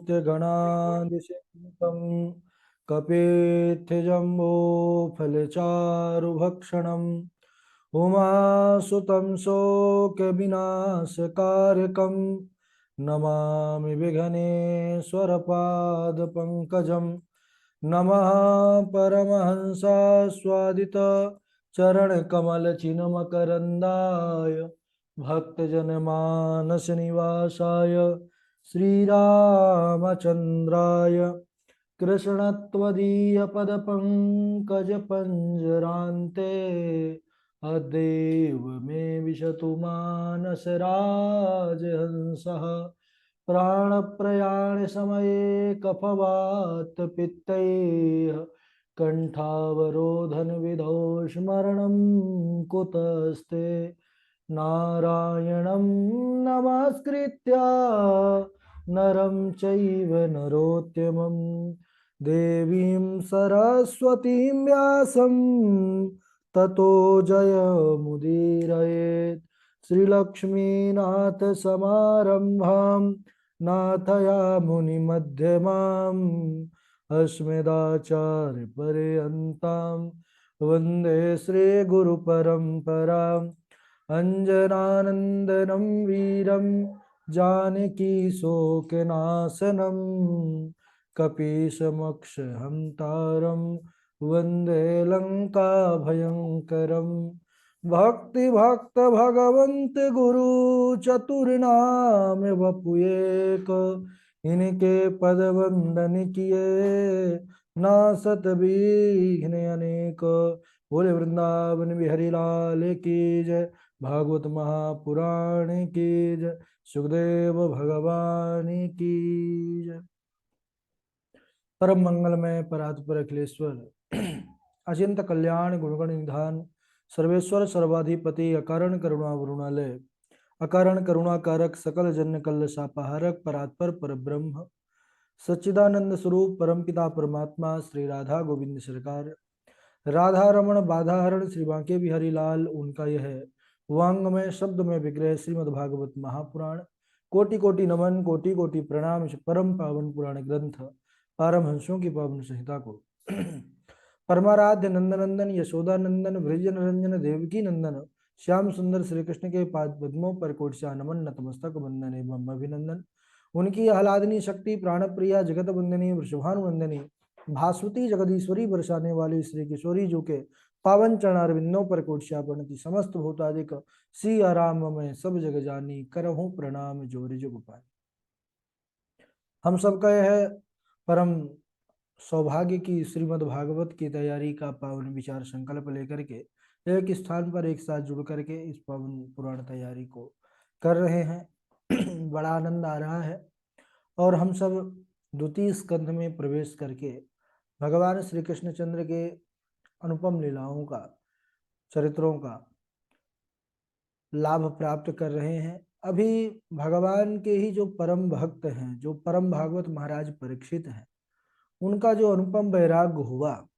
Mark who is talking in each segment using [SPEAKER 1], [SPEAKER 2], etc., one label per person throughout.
[SPEAKER 1] नित्यगणादिसेवितं कपेत्यजम्बोफलचारुभक्षणम् उमासुतं शोकविनाशकारकं नमामि विघ्नेश्वरपादपङ्कजं नमः परमहंसास्वादित चरणकमलचिन्मकरन्दाय भक्तजनमानसनिवासाय श्रीरामचन्द्राय कृष्णत्वदीयपदपङ्कजपञ्जरान्ते अद्यैव मे विशतु मानसराजहंसः प्राणप्रयाणसमये कफवातपित्तैः कण्ठावरोधनविधौ स्मरणं कुतस्ते नारायणं नमस्कृत्य नरं चैव नरोत्तमं देवीं सरस्वतीं व्यासं ततो जयमुदीरयेत् श्रीलक्ष्मीनाथसमारम्भां नाथयामुनिमध्यमाम् अस्मदाचार्यपर्यन्तां वन्दे श्रीगुरुपरम्पराम् अञ्जनानन्दनं वीरं जानकीशोकनाशनं कपीशमक्षहन्तारं वन्दे लङ्काभयङ्करं भक्तिभक्त भगवन्त गुरु चतुर्नाम वपुएक इनके पद वंदन किए नासत विघ्न अनेक। बोले वृंदावन बिहारी लाल की जय। भागवत महापुराण की जय। सुखदेव भगवान की जय। परम मंगलमय परात्पर अखिलेश्वर अचिंत कल्याण गुणगण निधान सर्वेश्वर सर्वाधिपति अकारण करुणा वरुणालय अकारण करुणाकारक सकल जन कल्ल सापाहारक परात्पर परब्रह्म सच्चिदानंद स्वरूप परमपिता परमात्मा श्री राधा गोविंद सरकार राधा रमण बाधाहरण श्री बांके बिहारी लाल उनका यह वांग में शब्द में विग्रह श्रीमद् भागवत महापुराण कोटि कोटि नमन कोटि कोटि प्रणाम परम पावन पुराण ग्रंथ पारमहंसों की पावन संहिता को परमाराध्य नंदनंदन यशोदानंदन वृजन रंजन देवकी नंदन श्याम सुंदर श्री कृष्ण के पाद पद्मों पर कोटशा नमन नतमस्तक वंदन एवं अभिनंदन। उनकी आह्लादनी शक्ति प्राणप्रिया जगत वंदनी वृषभानुवंदनी भास्वती जगदीश्वरी बरसाने वाली श्री किशोरी जो के पावन चरणारविंदों पर कोटशा प्रणति समस्त भूतादिक सी आराम में सब जग जानी करहूं प्रणाम जोरि जुग पाए। हम सबका यह परम सौभाग्य की श्रीमद् भागवत की तैयारी का पावन विचार संकल्प लेकर के एक स्थान पर एक साथ जुड़ करके इस पावन पुराण तैयारी को कर रहे हैं। बड़ा आनंद आ रहा है और हम सब द्वितीय स्कंध में प्रवेश करके भगवान श्री कृष्णचंद्र के अनुपम लीलाओं का चरित्रों का लाभ प्राप्त कर रहे हैं। अभी भगवान के ही जो परम भक्त हैं, जो परम भागवत महाराज परीक्षित हैं, उनका जो अनुपम वैराग्य हुआ,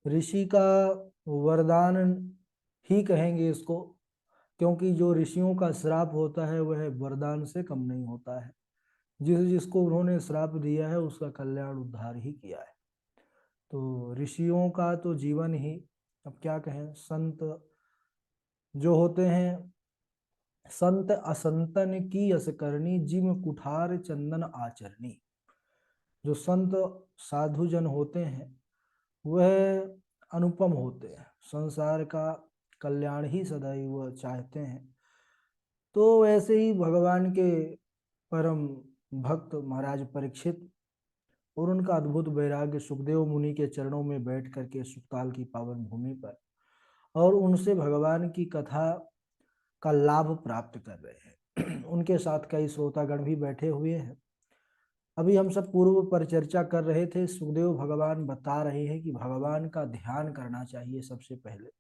[SPEAKER 1] ऋषि का वरदान ही कहेंगे इसको, क्योंकि जो ऋषियों का श्राप होता है वह वरदान से कम नहीं होता है। जिसको उन्होंने श्राप दिया है उसका कल्याण उद्धार ही किया है। तो ऋषियों का तो जीवन ही, अब क्या कहें, संत जो होते हैं, संत असंतन की यस करनी जिम कुठार चंदन आचरणी। जो संत साधु जन होते हैं वह अनुपम होते हैं, संसार का कल्याण ही सदैव चाहते हैं। तो वैसे ही भगवान के परम भक्त महाराज परीक्षित और उनका अद्भुत वैराग्य सुखदेव मुनि के चरणों में बैठ करके सुखताल की पावन भूमि पर और उनसे भगवान की कथा का लाभ प्राप्त कर रहे हैं। उनके साथ कई श्रोतागण भी बैठे हुए हैं। अभी हम सब पूर्व पर चर्चा कर रहे थे, सुखदेव भगवान बता रहे हैं कि भगवान का ध्यान करना चाहिए। सबसे पहले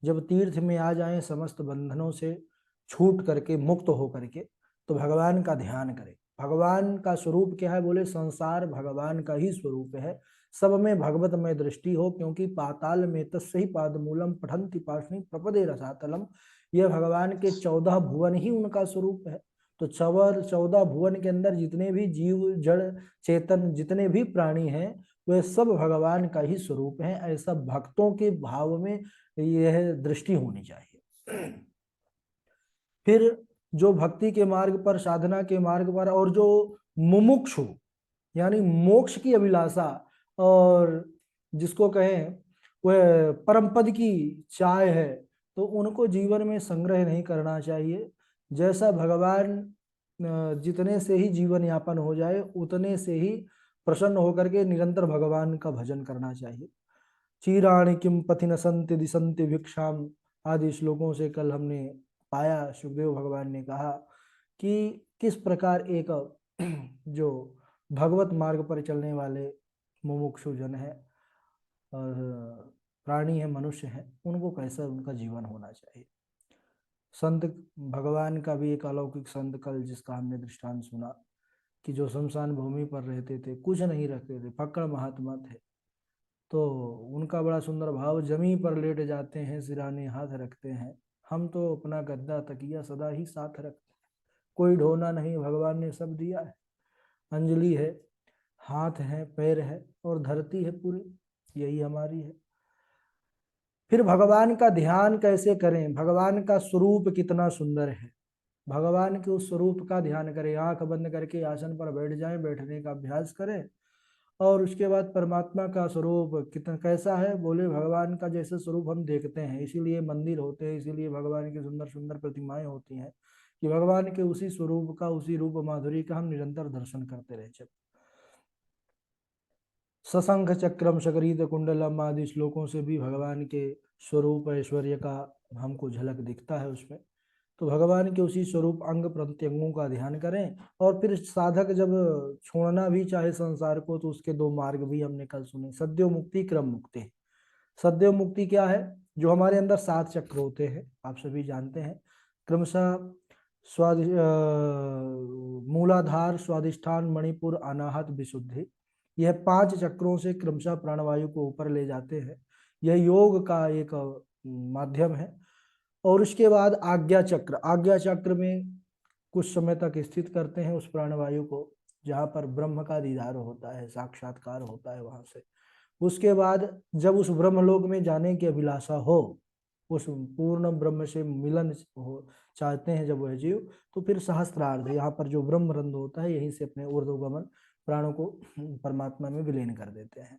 [SPEAKER 1] जब तीर्थ में आ जाएं समस्त बंधनों से छूट करके, मुक्त हो करके, तो भगवान का ध्यान करें। भगवान का स्वरूप क्या है? बोले संसार भगवान का ही स्वरूप है, सब में भगवतमय दृष्टि हो, क्योंकि पाताल में तस्सहि पादमूलम पठन्ति पाशनि प्रपदे रसातलम। यह भगवान के 14 भुवन ही उनका स्वरूप है। तो 14 भुवन के अंदर जितने भी जीव जड़ चेतन जितने भी प्राणी हैं वे सब भगवान का ही स्वरूप हैं, ऐसा भक्तों के भाव में यह दृष्टि होनी चाहिए। फिर जो भक्ति के मार्ग पर, साधना के मार्ग पर, और जो मुमुक्षु यानी मोक्ष की अभिलाषा और जिसको कहें वह परम पद की चाह है, तो उनको जीवन में संग्रह नहीं करना चाहिए। जैसा भगवान जितने से ही जीवन यापन हो जाए उतने से ही प्रसन्न होकर के निरंतर भगवान का भजन करना चाहिए। चीराणि किम पथि न संति दिसंति भिक्षाम आदि श्लोकों से कल हमने पाया, सुखदेव भगवान ने कहा कि किस प्रकार एक जो भगवत मार्ग पर चलने वाले मुमुक्षु जन है और प्राणी है, मनुष्य है, उनको कैसा उनका जीवन होना चाहिए। संत भगवान का भी एक अलौकिक संत कल जिसका हमने दृष्टांत सुना कि जो शमशान भूमि पर रहते थे, कुछ नहीं रखते थे, फक्कड़ महात्मा थे, तो उनका बड़ा सुंदर भाव, जमीन पर लेट जाते हैं, सिराने हाथ रखते हैं, हम तो अपना गद्दा तकिया सदा ही साथ रखते हैं, कोई ढोना नहीं, भगवान ने सब दिया है, अंजलि है, हाथ है, पैर है और धरती है पूरी, यही हमारी है। फिर भगवान का ध्यान कैसे करें, भगवान का स्वरूप कितना सुंदर है, भगवान के उस स्वरूप का ध्यान करें। आंख बंद करके आसन पर बैठ जाएं, बैठने का अभ्यास करें और उसके बाद परमात्मा का स्वरूप कितना कैसा है, बोले भगवान का जैसे स्वरूप हम देखते हैं, इसीलिए मंदिर होते हैं, इसीलिए भगवान की सुंदर सुंदर प्रतिमाएं होती हैं कि भगवान के उसी स्वरूप का, उसी रूप माधुरी का हम निरंतर दर्शन करते रहे। सशंख चक्रम शकरीत कुंडलम आदि श्लोकों से भी भगवान के स्वरूप ऐश्वर्य का हमको झलक दिखता है उसमें। तो भगवान के उसी स्वरूप अंग प्रत्यंगों का ध्यान करें। और फिर साधक जब छोड़ना भी चाहे संसार को तो उसके दो मार्ग भी हमने कल सुने, सद्यो मुक्ति, क्रम मुक्ति। सद्यो मुक्ति क्या है, जो हमारे अंदर 7 चक्र होते हैं, आप सभी जानते हैं, क्रमशः स्वादि मूलाधार, स्वादिष्ठान, मणिपुर, अनाहत, विशुद्धि, यह 5 चक्रों से क्रमशः प्राणवायु को ऊपर ले जाते हैं। यह योग का एक माध्यम है। और उसके बाद आज्ञा चक्र, आज्ञा चक्र में कुछ समय तक स्थित करते हैं उस प्राणवायु को, जहाँ पर ब्रह्म का दीदार होता है, साक्षात्कार होता है वहां से। उसके बाद जब उस ब्रह्मलोक में जाने की अभिलाषा हो, उस पूर्ण ब्रह्म से मिलन हो चाहते हैं जब वह जीव, तो फिर सहस्त्रार्ध, यहाँ पर जो ब्रह्म रंध्र होता है, यहीं से अपने ऊर्ध्वगमन प्राणों को परमात्मा में विलीन कर देते हैं।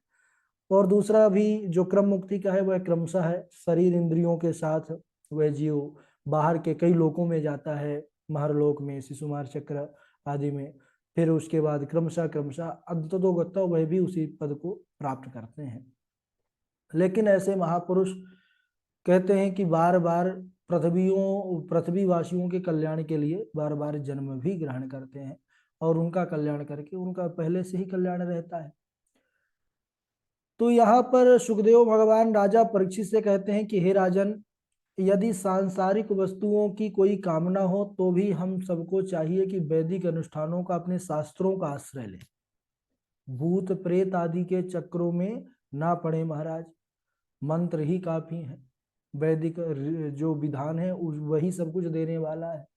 [SPEAKER 1] और दूसरा भी जो क्रम मुक्ति का है वह क्रमशः है, शरीर इंद्रियों के साथ वह जीव बाहर के कई लोकों में जाता है, महरलोक में, शिशुमार चक्र आदि में, फिर उसके बाद क्रमशः क्रमशः अंततोगत्वा वह भी उसी पद को प्राप्त करते हैं। लेकिन ऐसे महापुरुष कहते हैं कि बार बार पृथ्वीवासियों के कल्याण के लिए बार बार जन्म भी ग्रहण करते हैं और उनका कल्याण करके उनका पहले से ही कल्याण रहता है। तो यहाँ पर सुखदेव भगवान राजा परीक्षित से कहते हैं कि हे राजन, यदि सांसारिक वस्तुओं की कोई कामना हो तो भी हम सबको चाहिए कि वैदिक अनुष्ठानों का, अपने शास्त्रों का आश्रय लें, भूत प्रेत आदि के चक्रों में ना पड़े महाराज, मंत्र ही काफी है, वैदिक जो विधान है वही सब कुछ देने वाला है।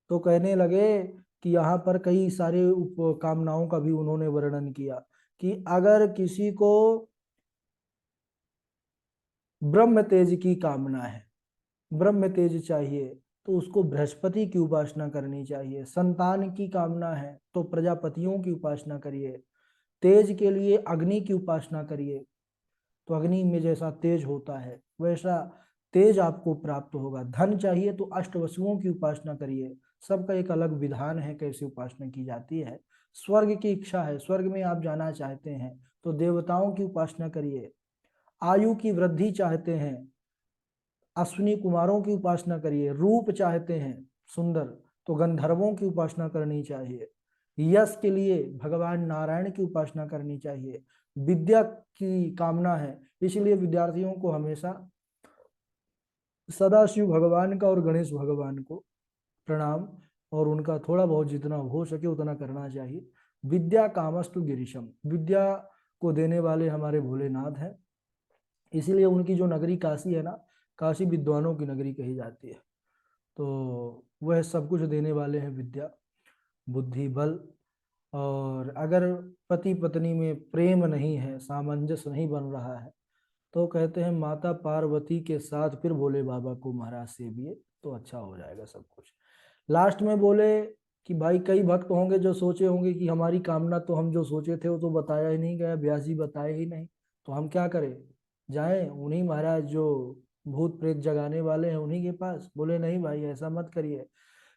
[SPEAKER 1] तो कहने लगे कि यहाँ पर कई सारे कामनाओं का भी उन्होंने वर्णन किया कि अगर किसी को ब्रह्म तेज की कामना है, ब्रह्म तेज चाहिए, तो उसको बृहस्पति की उपासना करनी चाहिए। संतान की कामना है तो प्रजापतियों की उपासना करिए। तेज के लिए अग्नि की उपासना करिए, तो अग्नि में जैसा तेज होता है वैसा तेज आपको प्राप्त होगा। धन चाहिए तो अष्टवसुओं की उपासना करिए, सबका एक अलग विधान है कैसे उपासना की जाती है। स्वर्ग की इच्छा है, स्वर्ग में आप जाना चाहते हैं तो देवताओं की उपासना करिए। आयु की वृद्धि चाहते हैं, अश्विनी कुमारों की उपासना करिए। रूप चाहते हैं सुंदर, तो गंधर्वों की उपासना करनी चाहिए। यश के लिए भगवान नारायण की उपासना करनी चाहिए। विद्या की कामना है, इसलिए विद्यार्थियों को हमेशा सदाशिव भगवान का और गणेश भगवान को प्रणाम और उनका थोड़ा बहुत जितना हो सके उतना करना चाहिए। विद्या कामस्तु गिरीशम, विद्या को देने वाले हमारे भोलेनाथ हैं, इसीलिए उनकी जो नगरी काशी है ना, काशी विद्वानों की नगरी कही जाती है। तो वह सब कुछ देने वाले हैं, विद्या, बुद्धि, बल। और अगर पति पत्नी में प्रेम नहीं है, सामंजस्य नहीं बन रहा है, तो कहते हैं माता पार्वती के साथ फिर भोले बाबा को महाराज सेविए, तो अच्छा हो जाएगा सब कुछ। लास्ट में बोले कि भाई कई भक्त होंगे जो सोचे होंगे कि हमारी कामना तो हम जो सोचे थे वो तो बताया ही नहीं गया, व्यास जी बताए ही नहीं, तो हम क्या करें, जाएं उन्हीं महाराज जो भूत प्रेत जगाने वाले हैं उन्हीं के पास। बोले नहीं भाई ऐसा मत करिए।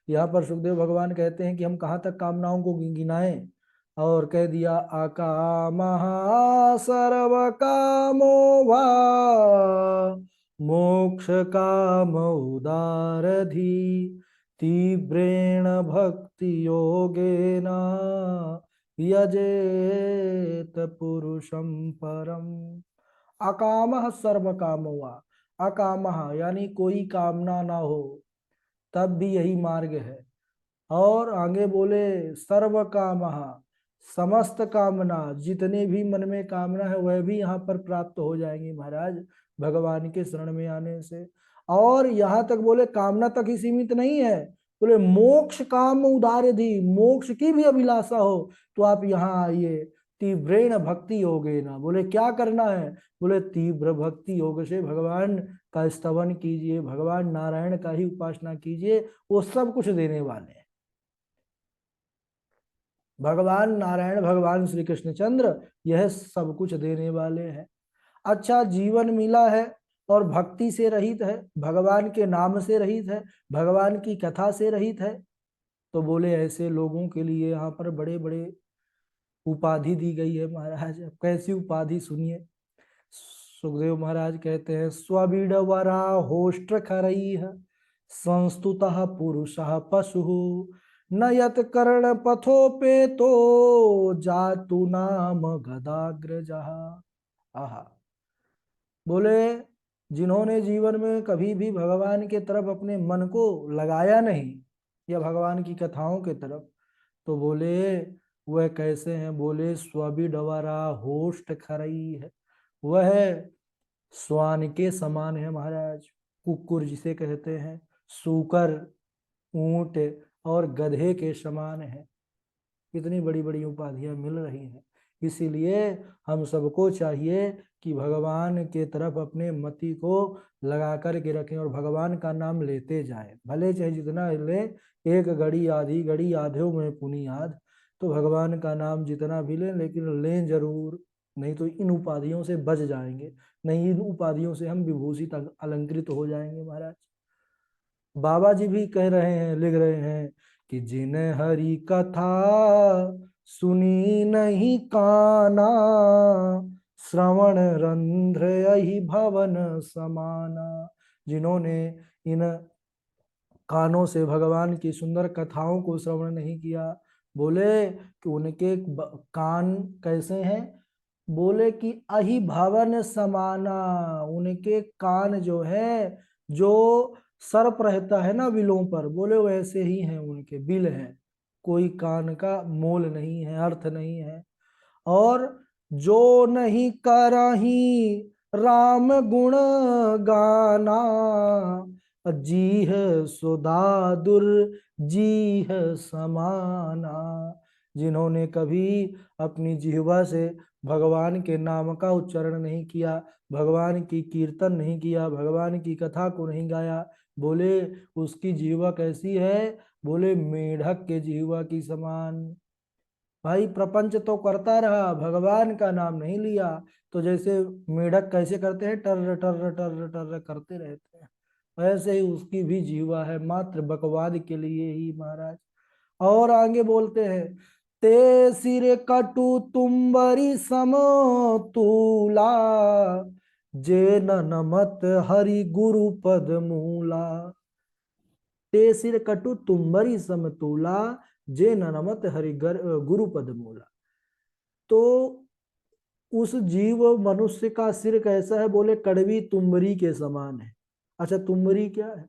[SPEAKER 1] यहाँ पर सुखदेव भगवान कहते हैं कि हम कहाँ तक कामनाओं को गिनाएं, और कह दिया अकामः सर्व कामो वा मोक्ष काम उदारधि तीव्रेण भक्ति योगेन यजेत पुरुषं परम। अकामः सर्व कामो वा, अकामः यानी कोई कामना ना हो तब भी यही मार्ग है। और आगे बोले सर्व कामः, समस्त कामना, जितने भी मन में कामना है वह भी यहाँ पर प्राप्त हो जाएंगी महाराज भगवान के शरण में आने से। और यहाँ तक बोले कामना तक ही सीमित नहीं है, बोले मोक्ष काम उदारधि, मोक्ष की भी अभिलाषा हो तो आप यहाँ आइए। तीव्रेण भक्ति योगे ना, बोले क्या करना है, बोले तीव्र भक्ति योग से भगवान का स्तवन कीजिए, भगवान नारायण का ही उपासना कीजिए, वो सब कुछ देने वाले हैं। भगवान नारायण, भगवान श्री कृष्णचंद्र यह सब कुछ देने वाले हैं। अच्छा जीवन मिला है और भक्ति से रहित है, भगवान के नाम से रहित है, भगवान की कथा से रहित है, तो बोले ऐसे लोगों के लिए यहाँ पर बड़े बड़े उपाधि दी गई है महाराज। अब कैसी उपाधि सुनिए। सुखदेव महाराज कहते हैं स्वबिडवरा होष्ट्र खरैः संस्तुतः पुरुषः पशु न यत कर्ण पथोपेतो जातु नाम गदाग्रजः। आहा, बोले जिन्होंने जीवन में कभी भी भगवान के तरफ अपने मन को लगाया नहीं या भगवान की कथाओं के तरफ, तो बोले वह कैसे हैं, बोले स्वबिडवरा होस्ट खरई है, वह स्वान के समान है महाराज, कुकुर जिसे कहते हैं, सूकर, ऊंट और गधे के समान है। कितनी बड़ी बड़ी उपाधियां मिल रही हैं। इसीलिए हम सबको चाहिए कि भगवान के तरफ अपने मति को लगा कर के रखें और भगवान का नाम लेते जाएं, भले चाहे जितना ले, एक घड़ी आधी घड़ी आध्यो में पुनि याद। तो भगवान का नाम जितना भी लें लेकिन लें जरूर, नहीं तो इन उपाधियों से बच जाएंगे, नहीं इन उपाधियों से हम विभूषित अलंकृत हो जाएंगे महाराज। बाबा जी भी कह रहे हैं, लिख रहे हैं कि जिन हरि कथा सुनी नहीं काना श्रवण रंध्र यही भवन समाना। जिन्होंने इन कानों से भगवान की सुंदर कथाओं को श्रवण नहीं किया, बोले कि उनके कान कैसे हैं, बोले कि अहि भवन समाना, उनके कान जो है, जो सर्प रहता है ना बिलों पर, बोले वैसे ही हैं, उनके बिल हैं, कोई कान का मोल नहीं है, अर्थ नहीं है। और जो नहीं करही राम गुण गाना जी है सुदादुर जी है समाना। जिन्होंने कभी अपनी जिह्वा से भगवान के नाम का उच्चारण नहीं किया, भगवान की कीर्तन नहीं किया, भगवान की कथा को नहीं गाया, बोले उसकी जिह्वा कैसी है, बोले मेढक के जिह्वा की समान। भाई प्रपंच तो करता रहा, भगवान का नाम नहीं लिया, तो जैसे मेढक कैसे करते हैं, टर टर टर टर करते रहते हैं, ऐसे ही उसकी भी जीवा है, मात्र बकवाद के लिए ही महाराज। और आगे बोलते हैं ते सिर कटु तुम्बरी सम तूला जे नमत हरि गुरु पद मूला। ते सिर कटु तुम्बरी समतूला जे नमत हरि गुरु पद मूला। तो उस जीव मनुष्य का सिर कैसा है, बोले कड़वी तुम्बरी के समान है। अच्छा तुम्बरी क्या है,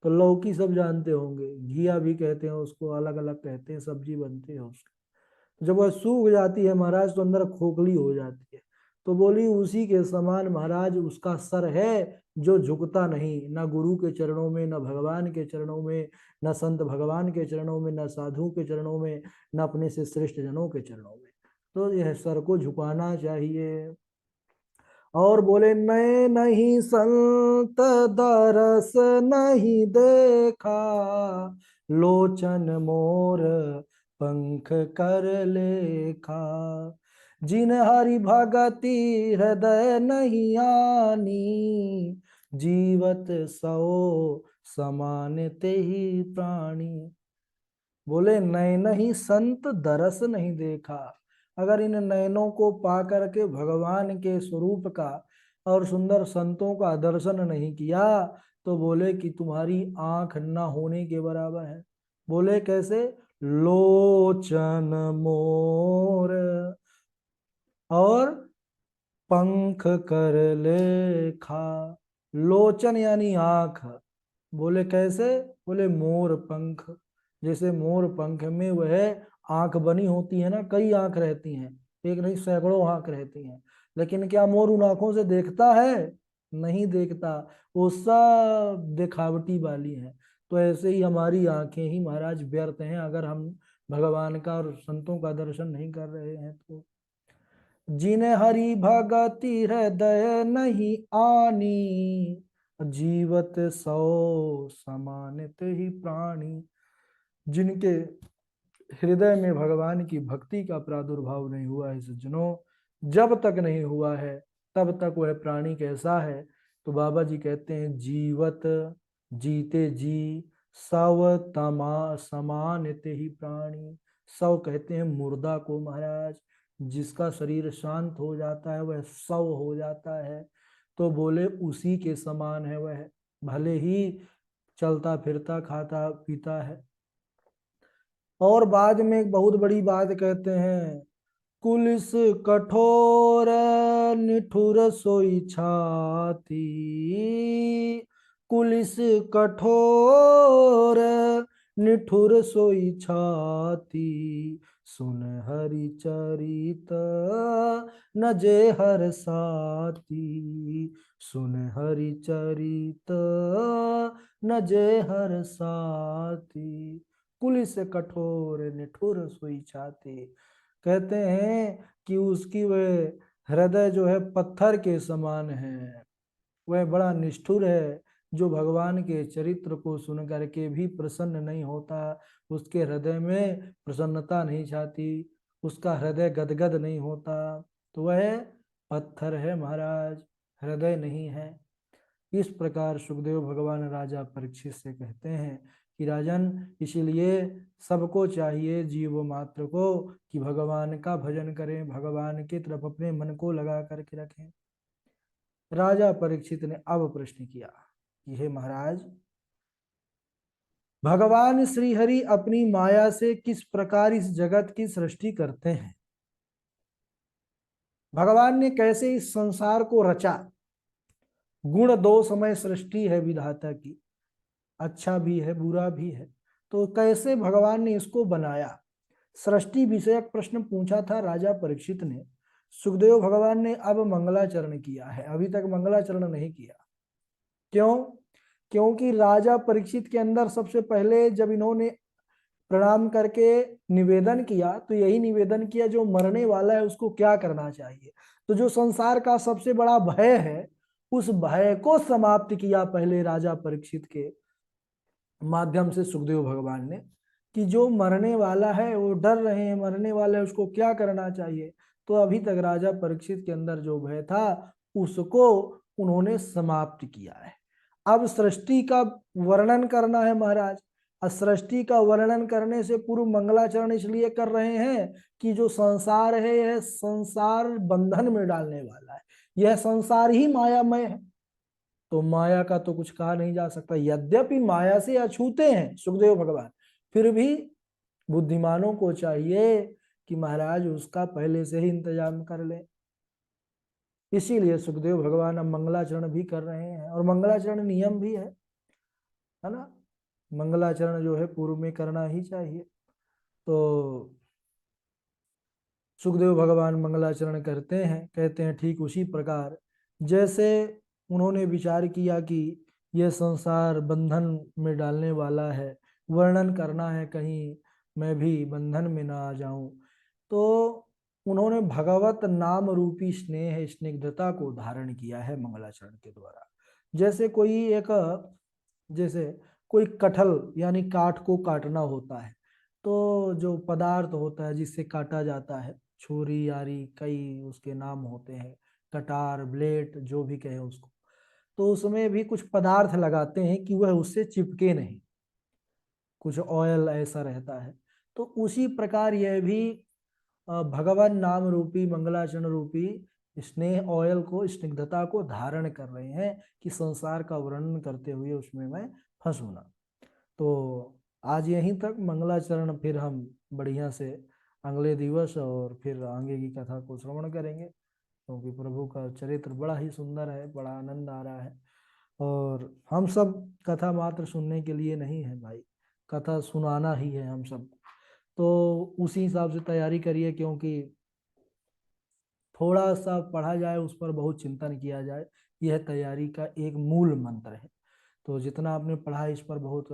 [SPEAKER 1] तो लौकी सब जानते होंगे, घिया भी कहते हैं उसको, अलग अलग कहते हैं, सब्जी बनती है उसकी। जब वह सूख जाती है महाराज तो अंदर खोखली हो जाती है, तो बोली उसी के समान महाराज उसका सर है जो झुकता नहीं, न गुरु के चरणों में, न भगवान के चरणों में, न संत भगवान के चरणों में, न साधु के चरणों में, न अपने से श्रेष्ठ जनों के चरणों में। तो यह सर को झुकाना चाहिए। और बोले नए नहीं संत दरस नहीं देखा, लोचन मोर पंख कर लेखा, जिन हरि भगति हृदय नहीं आनी, जीवत सो समान ते ही प्राणी। बोले नयन ही संत दरस नहीं देखा, अगर इन नयनों को पा करके भगवान के स्वरूप का और सुंदर संतों का दर्शन नहीं किया तो बोले कि तुम्हारी आंख न होने के बराबर है। बोले कैसे? लोचन मोर और पंख कर लेखा। लोचन यानी आंख। बोले कैसे? बोले मोर पंख, जैसे मोर पंख में वह आंख बनी होती है ना, कई आंख रहती हैं, एक नहीं सैकड़ों आंख रहती हैं, लेकिन क्या मोर उन आंखों से देखता है? नहीं देखता, वो सब दिखावटी वाली हैं। तो ऐसे ही हमारी आंखें ही महाराज व्यर्थ हैं अगर हम भगवान का और संतों का दर्शन नहीं कर रहे हैं तो। जिन्हें हरि भगति हृदय नहीं आनी, जीवत सौ समानित ही प्राणी। जिनके हृदय में भगवान की भक्ति का प्रादुर्भाव नहीं हुआ है सज्जनों, जब तक नहीं हुआ है तब तक वह प्राणी कैसा है? तो बाबा जी कहते हैं जीवत, जीते जी, सव तमा समानित ही प्राणी। सव कहते हैं मुर्दा को महाराज, जिसका शरीर शांत हो जाता है वह सव हो जाता है। तो बोले उसी के समान है वह, भले ही चलता फिरता खाता पीता है। और बाद में एक बहुत बड़ी बात कहते हैं, कुलिस कठोर निठुर सोई छाती, कुलिस कठोर निठुर सोई छाती, सुन हरि चरित न जे हर साथी, सुन हरि चरित न जे हर साथी। कुलिस कठोर निठुर सोई छाती, कहते हैं कि उसकी वह हृदय जो है पत्थर के समान है, वह बड़ा निष्ठुर है, जो भगवान के चरित्र को सुन करके भी प्रसन्न नहीं होता, उसके हृदय में प्रसन्नता नहीं छाती, उसका हृदय गदगद नहीं होता, तो वह पत्थर है महाराज, हृदय नहीं है। इस प्रकार सुखदेव भगवान राजा परीक्षित से कहते हैं कि राजन, इसीलिए सबको चाहिए जीव मात्र को कि भगवान का भजन करें, भगवान की तरफ अपने मन को लगा करके रखें। राजा परीक्षित ने अब प्रश्न किया कि हे महाराज, भगवान श्री हरि अपनी माया से किस प्रकार इस जगत की सृष्टि करते हैं? भगवान ने कैसे इस संसार को रचा? गुण दोषमय सृष्टि है विधाता की, अच्छा भी है बुरा भी है, तो कैसे भगवान ने इसको बनाया? सृष्टि विषयक प्रश्न पूछा था राजा परीक्षित ने। सुखदेव भगवान ने अब मंगलाचरण किया है, अभी तक मंगलाचरण नहीं किया। क्यों? क्योंकि राजा परीक्षित के अंदर सबसे पहले जब इन्होंने प्रणाम करके निवेदन किया तो यही निवेदन किया जो मरने वाला है उसको क्या करना चाहिए। तो जो संसार का सबसे बड़ा भय है उस भय को समाप्त किया पहले राजा परीक्षित के माध्यम से सुखदेव भगवान ने, कि जो मरने वाला है वो डर रहे हैं, मरने वाला है उसको क्या करना चाहिए। तो अभी तक राजा परीक्षित के अंदर जो भय था उसको उन्होंने समाप्त किया है। अब सृष्टि का वर्णन करना है महाराज। सृष्टि का वर्णन करने से पूर्व मंगलाचरण इसलिए कर रहे हैं कि जो संसार है यह संसार बंधन में डालने वाला है, यह संसार ही मायामय है, तो माया का तो कुछ कहा नहीं जा सकता। यद्यपि माया से अछूते हैं सुखदेव भगवान, फिर भी बुद्धिमानों को चाहिए कि महाराज उसका पहले से ही इंतजाम कर ले। इसीलिए सुखदेव भगवान अब मंगलाचरण भी कर रहे हैं, और मंगलाचरण नियम भी है ना। मंगलाचरण जो है पूर्व में करना ही चाहिए। तो सुखदेव भगवान मंगलाचरण करते हैं, कहते हैं ठीक उसी प्रकार जैसे उन्होंने विचार किया कि यह संसार बंधन में डालने वाला है, वर्णन करना है कहीं मैं भी बंधन में ना आ जाऊं, तो उन्होंने भगवत नाम रूपी स्नेह स्निग्धता को धारण किया है मंगलाचरण के द्वारा। जैसे कोई एक जैसे कोई कटहल यानी काठ को काटना होता है, तो जो पदार्थ होता है जिससे काटा जाता है, छुरी यारी कई उसके नाम होते हैं, कटार ब्लेड जो भी कहे उसको, तो उसमें भी कुछ पदार्थ लगाते हैं कि वह उससे चिपके नहीं, कुछ ऑयल ऐसा रहता है। तो उसी प्रकार यह भी भगवान नाम रूपी मंगलाचरण रूपी स्नेह ऑयल को, स्निग्धता को धारण कर रहे हैं कि संसार का वर्णन करते हुए उसमें मैं फंसू ना। तो आज यहीं तक मंगलाचरण, फिर हम बढ़िया से अगले दिवस और फिर आगे की कथा को श्रवण करेंगे, क्योंकि प्रभु का चरित्र बड़ा ही सुंदर है, बड़ा आनंद आ रहा है। और हम सब कथा मात्र सुनने के लिए नहीं है भाई, कथा सुनाना ही है हम सब। तो उसी हिसाब से तैयारी करिए, क्योंकि थोड़ा सा पढ़ा जाए, उस पर बहुत चिंतन किया जाए, यह तैयारी का एक मूल मंत्र है। तो जितना आपने पढ़ा इस पर बहुत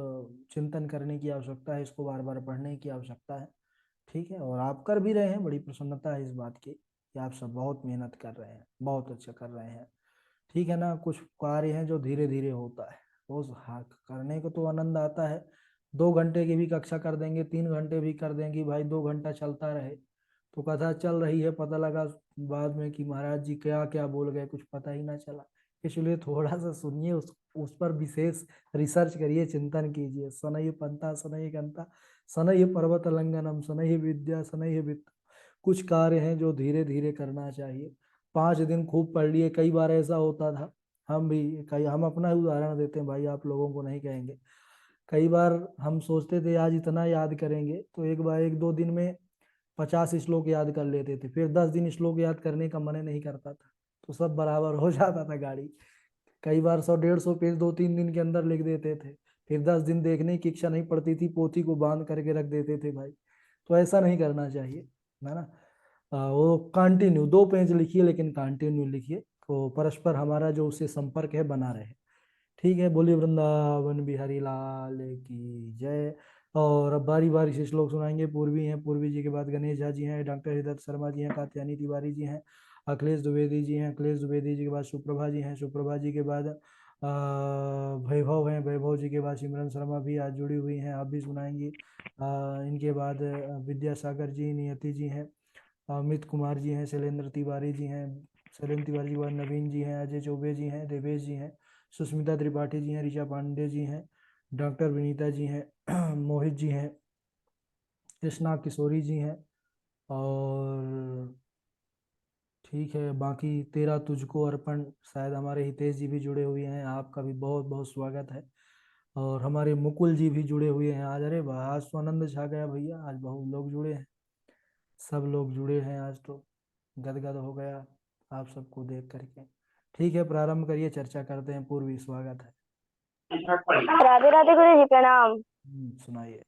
[SPEAKER 1] चिंतन करने की आवश्यकता है, इसको बार बार पढ़ने की आवश्यकता है। ठीक है, और आप कर भी रहे हैं, बड़ी प्रसन्नता है इस बात की कि आप सब बहुत मेहनत कर रहे हैं, बहुत अच्छा कर रहे हैं। ठीक है ना, कुछ कार्य हैं जो धीरे धीरे होता है, रोज हाँ करने को तो आनंद आता है। 2 घंटे की भी कक्षा कर देंगे, 3 घंटे भी कर देंगे भाई, 2 घंटा चलता रहे तो कथा चल रही है, पता लगा बाद में कि महाराज जी क्या क्या बोल गए, कुछ पता ही ना चला। इसलिए थोड़ा सा सुनिए, उस पर विशेष रिसर्च करिए, चिंतन कीजिए। शनैः पंथा शनैः गंता शनैः पर्वत लंघनम शनैः विद्या शनैः वित्त। कुछ कार्य हैं जो धीरे धीरे करना चाहिए। 5 दिन खूब पढ़ लिए, कई बार ऐसा होता था, हम भी कई, हम अपना ही उदाहरण देते हैं भाई, आप लोगों को नहीं कहेंगे। कई बार हम सोचते थे आज इतना याद करेंगे, तो एक बार 1-2 दिन में 50 श्लोक याद कर लेते थे, फिर 10 दिन श्लोक याद करने का मन नहीं करता था, तो सब बराबर हो जाता था गाड़ी। कई बार 100-150 पेज 2-3 दिन के अंदर लिख देते थे, फिर 10 दिन देखने की इच्छा नहीं पड़ती थी, पोथी को बांध करके रख देते थे भाई। तो ऐसा नहीं करना चाहिए, है ना। वो कंटिन्यू 2 पेज लिखिए, लेकिन कंटिन्यू लिखिए, तो परस्पर हमारा जो उससे संपर्क है बना रहे। ठीक है, बोलिए वृंदावन बिहारी लाल की जय। और अब बारी बारी से श्लोक सुनाएंगे। पूर्वी हैं, पूर्वी जी के बाद गणेश झा जी हैं, डॉक्टर हृदत्त शर्मा जी हैं, कात्यायनी तिवारी जी हैं, अखिलेश द्विवेदी जी हैं, अखिलेश द्विवेदी जी के बाद सुप्रभा जी हैं, सुप्रभा जी के बाद वैभव हैं, वैभव जी के बाद सिमरन शर्मा भी आज जुड़ी हुई हैं, आप भी सुनाएंगी। इनके बाद विद्यासागर जी, नियति जी हैं, अमित कुमार जी हैं, शैलेंद्र तिवारी जी हैं, शैलेंद्र तिवारी जी के बाद नवीन जी हैं, अजय चौबे जी हैं, देवेश जी हैं, सुष्मिता त्रिपाठी जी हैं, ऋचा पांडे जी हैं, डॉक्टर विनीता जी हैं, मोहित जी हैं, कृष्णा किशोरी जी हैं। और ठीक है, बाकी तेरा तुझको अर्पण, शायद हमारे हितेश जी भी जुड़े हुए हैं, आपका भी बहुत बहुत स्वागत है। और हमारे मुकुल जी भी जुड़े हुए हैं आज। अरे वाह, आज तो आनंद छा गया भैया, आज बहुत लोग जुड़े हैं, सब लोग जुड़े हैं आज तो, गदगद हो गया आप सबको देख करके। ठीक है, प्रारंभ करिए, चर्चा करते हैं। पूर्वी स्वागत है।
[SPEAKER 2] राधे राधे गुरु जी प्रणाम।
[SPEAKER 1] सुनाइए।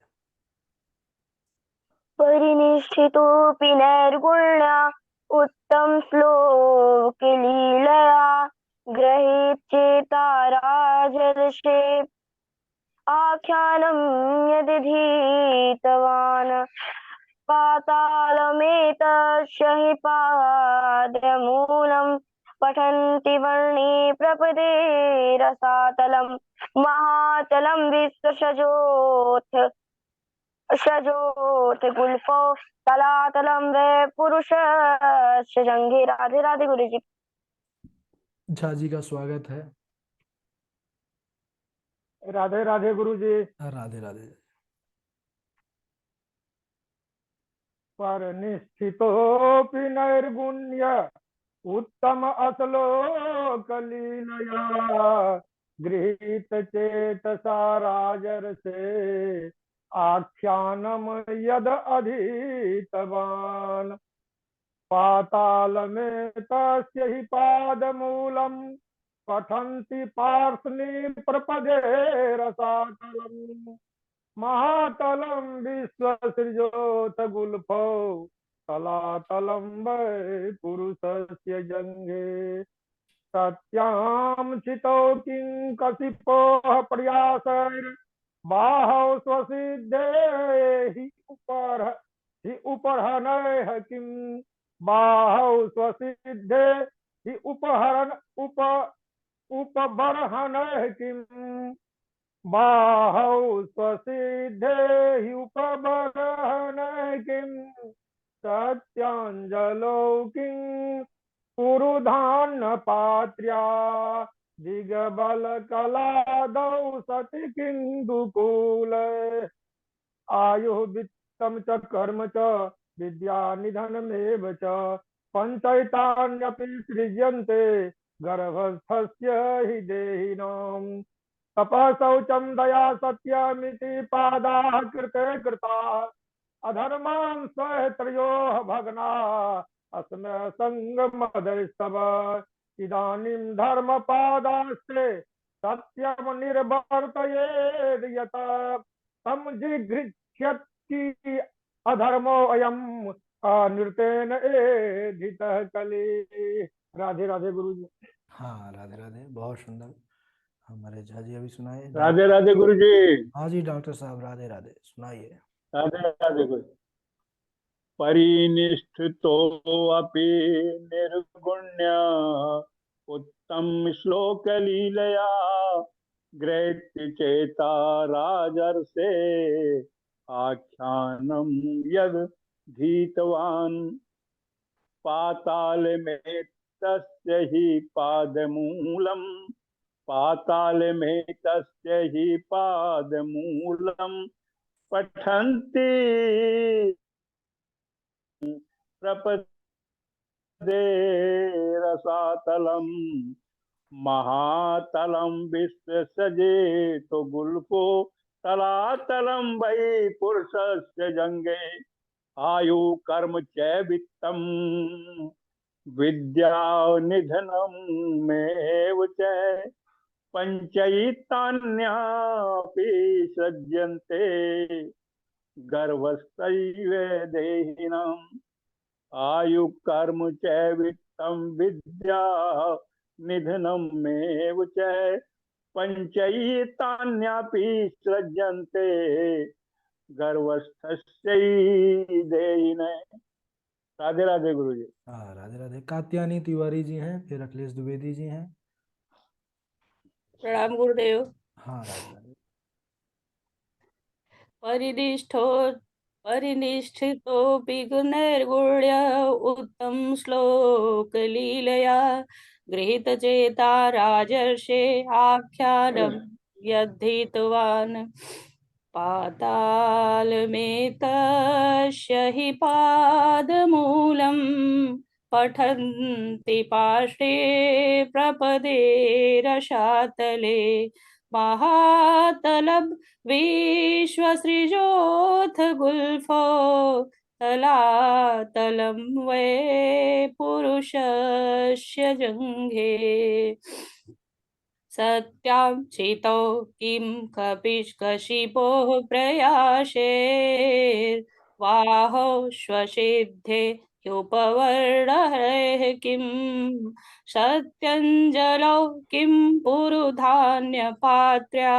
[SPEAKER 2] परिनिष्ठितोऽपि नैर्गुण्य उत्तम श्लोके लीलया गृहीत राजर्षे आख्यानं यदधीतवान् पातालमेतस्य हि पादमूलं पठन्ति वर्णे प्रपदे रसातलं महातलं विश्वसजोऽथ सजोत गुल्फो तलातलम वे पुरुष जंगे। राधे राधे गुरु जी।
[SPEAKER 1] झा जी का स्वागत है।
[SPEAKER 3] राधे राधे गुरु जी।
[SPEAKER 1] राधे राधे।
[SPEAKER 3] पर निश्चितोऽपि नैर्गुण्य उत्तम अश्लोकलीलया गृहीत चेतसा राजर्षे आख्यानम यद अधीतवान् पातालमे तस्य हि पादमूलम् पठन्ति पार्ष्णि प्रपदे रसातलम् महातलं विश्वसृजोत गुल्फौ तलातलं वै पुरुषस्य जङ्घे सत्यां चितौ किं कशिपोः प्रयासैर्बाहौ स्वसिद्धेहि हि उपहरणैः किं बाहौ स्वसिद्धे हि उपबर्हणैः किं बाहौ स्वसिद्धे हि उपबर्हणैः किं सत्याञ्जलौ किं पुरुधान्न पात्र्या दिगबलकलादौ सति किन्दुकूल आयुः वित्तं च कर्म च विद्या निधनमेव च पञ्चैतान्यपि सृज्यन्ते गर्भस्थस्य हि देहिनाम् तपः शौचं दया सत्यमिति पादाः कृते कृताः अधर्मान् सहत्रयोः भग्ना अस्म संगमदैस्तव इदानीं धर्मपादास्ते सत्यं निर्वर्तयेद् यत तं जिघृक्षति अधर्मो अयम् अनृतेन एधितः कले। राधे राधे गुरु जी।
[SPEAKER 1] हाँ राधे राधे, बहुत सुंदर। हमारे झा जी अभी सुनाए।
[SPEAKER 3] राधे राधे गुरु जी।
[SPEAKER 1] हाँ जी डॉक्टर साहब, राधे राधे, सुनाइए।
[SPEAKER 3] राधे राधे गुरु। परिनिष्ठितोऽपि निर्गुण्य उत्तम श्लोक लीलया ग्रह्य चेता राजर्षे आख्यानं यद् धीतवान् पाताल में तस्य हि पादमूलम् पाताल में तस्य हि पादमूलम् पठन्ति प्रपदे रसातलम् महातलं विश्वसजे तो गुल्फो तलातलं वै पुरुषस्य जंगे आयु कर्म च वित्तम विद्या निधनम मेव च पंचैतान्यापि सज्जन्ते गर्भस्थैव देहिनाम् आयु कर्म च वित्तम विद्या निधनम मेव च पंचैतान्यापि सृज्यन्ते गर्भस्थस्य देहिने। राधे राधे गुरु जी।
[SPEAKER 1] हाँ राधे राधे। कात्यायनी तिवारी जी हैं, फिर अखिलेश द्विवेदी जी हैं।
[SPEAKER 4] प्रणाम गुरुदेव।
[SPEAKER 1] हाँ राधे राधे।
[SPEAKER 4] परिनिष्ठितोऽपि गुणैर्गुण्य उत्तम श्लोक लीलया गृहीतचेता राजर्षे आख्यानं यद्धितवान् पातालमेतस्य हि पादमूलम् पठन्ति पार्श्वे प्रपदे रसातले महातलं विश्वसृजोऽथ गुल्फो तलातलं वै पुरुषस्य जङ्घे सत्यां चितौ किं कपिशकशिपोः प्रयासेर्बाहौ स्वसिद्धे ह्युपवर्णैः किं सत्यञ्जलौ किं पुरुधान्यपात्र्या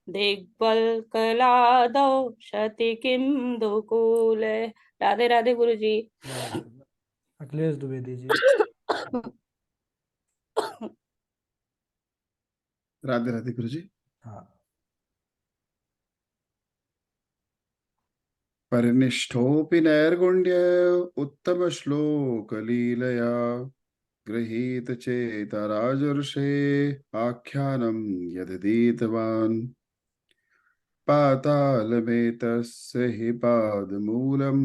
[SPEAKER 4] दिग्बल्कलादौ सति किं दुकूले। राधे राधे गुरु जी।
[SPEAKER 1] अखिलेश द्विवेदी जी।
[SPEAKER 5] राधे राधे गुरु जी।
[SPEAKER 1] हाँ।
[SPEAKER 5] परिनिष्ठोऽपि नैर्गुण्य उत्तम श्लोक लीलया गृहीत चेत राजर्षे आख्यानं यदधीतवान् पातालमेतस्य हि पादमूलम्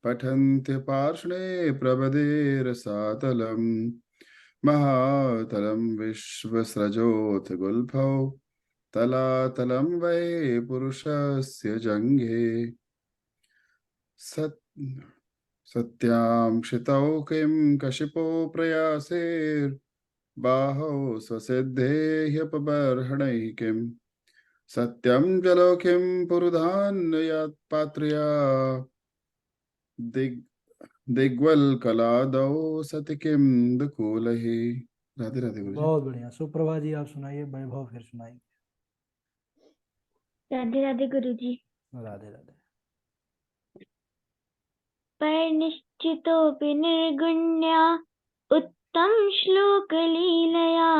[SPEAKER 5] पठन्त्य पार्ष्णे प्रबदे रसातलम् महातलं विश्वसृजोऽथ गुल्फौ तलातलं वै पुरुषस्य जङ्घे सत्यां क्षितौ किं कशिपो प्रयासेर्बाहौ स्वसिद्धे ह्युपबर्हणैः किं सत्यं जलौ किं पुरुधान्यपात्र्या दिग्वल्कलादौ सति किं दुकूलहि। राधे राधे गुरु जी।
[SPEAKER 1] बहुत बढ़िया। सुप्रभा जी आप सुनाइए, वैभव फिर सुनाइए।
[SPEAKER 6] राधे राधे गुरु जी।
[SPEAKER 1] राधे राधे।
[SPEAKER 6] परनिश्चितोऽपि निर्गुण्या उत्तम श्लोकलीलया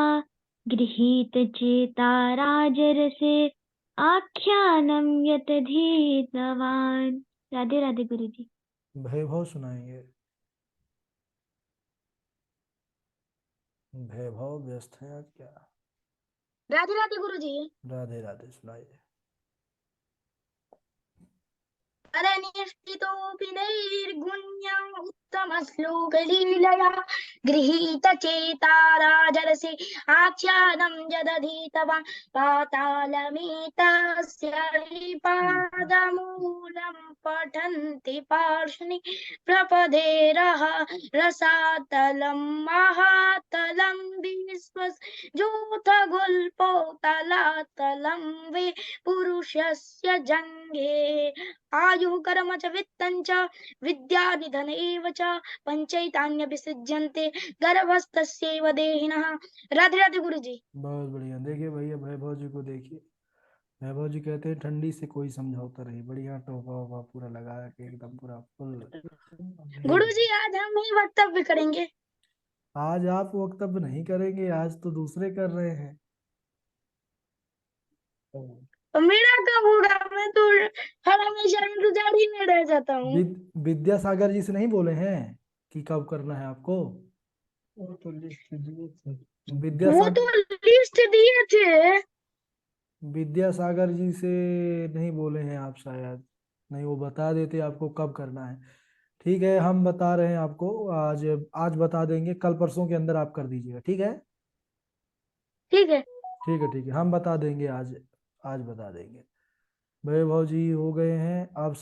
[SPEAKER 6] गृहीतचेता राजरसे आख्यानं यतधीतवान्। राधे राधे गुरु जी।
[SPEAKER 1] वैभव सुनाइए। वैभव व्यस्त है आज क्या?
[SPEAKER 6] राधे राधे गुरु जी।
[SPEAKER 1] राधे राधे सुनाइए।
[SPEAKER 6] परनिष्ठितोऽपि नैर्गुण्या उत्तमश्लोकलीलया गृहीतचेता राजरसे आख्यानं यदधीतवान्। पातालमेतस्य पादमूलं पठन्ति पार्ष्णि प्रपदेरः रसातलं महातलं विश्वजोथगुल्पो तलातलं वे पुरुषस्य जङ्घे आयुः कर्म च वित्तं च विद्या निधन एव च पंचैतान्यभिषिज्यन्ते गर्भस्थस्यैव देहिनः। राधे राधे गुरु जी।
[SPEAKER 1] बहुत बढ़िया। देखिए भैया वैभव जी को देखिए। वैभव जी कहते हैं ठंडी से कोई समझौता नहीं, बढ़िया टोपा वोपा पूरा लगा के एकदम पूरा फुल।
[SPEAKER 6] गुरु जी आज हम ही वक्तव्य करेंगे।
[SPEAKER 1] आज आप वक्तव्य नहीं करेंगे, आज तो दूसरे कर रहे हैं।
[SPEAKER 6] तो मेरा कब होगा? मैं तो हर हमेशा इंतजार ही में रह जाता हूँ।
[SPEAKER 1] विद्यासागर जी से नहीं बोले हैं कि कब करना है आपको?
[SPEAKER 6] वो तो
[SPEAKER 1] विद्यासागर
[SPEAKER 6] लिस्ट दिए थे।
[SPEAKER 1] विद्यासागर जी से नहीं बोले हैं आप शायद, नहीं वो बता देते आपको कब करना है। ठीक है हम बता रहे हैं आपको, आज आज बता देंगे, कल परसों के अंदर आप कर दीजिएगा, ठीक है?
[SPEAKER 6] ठीक है।
[SPEAKER 1] ठीक है ठीक है हम बता देंगे आज, आज बता देंगे। वैभव जी हो गए हैं, आप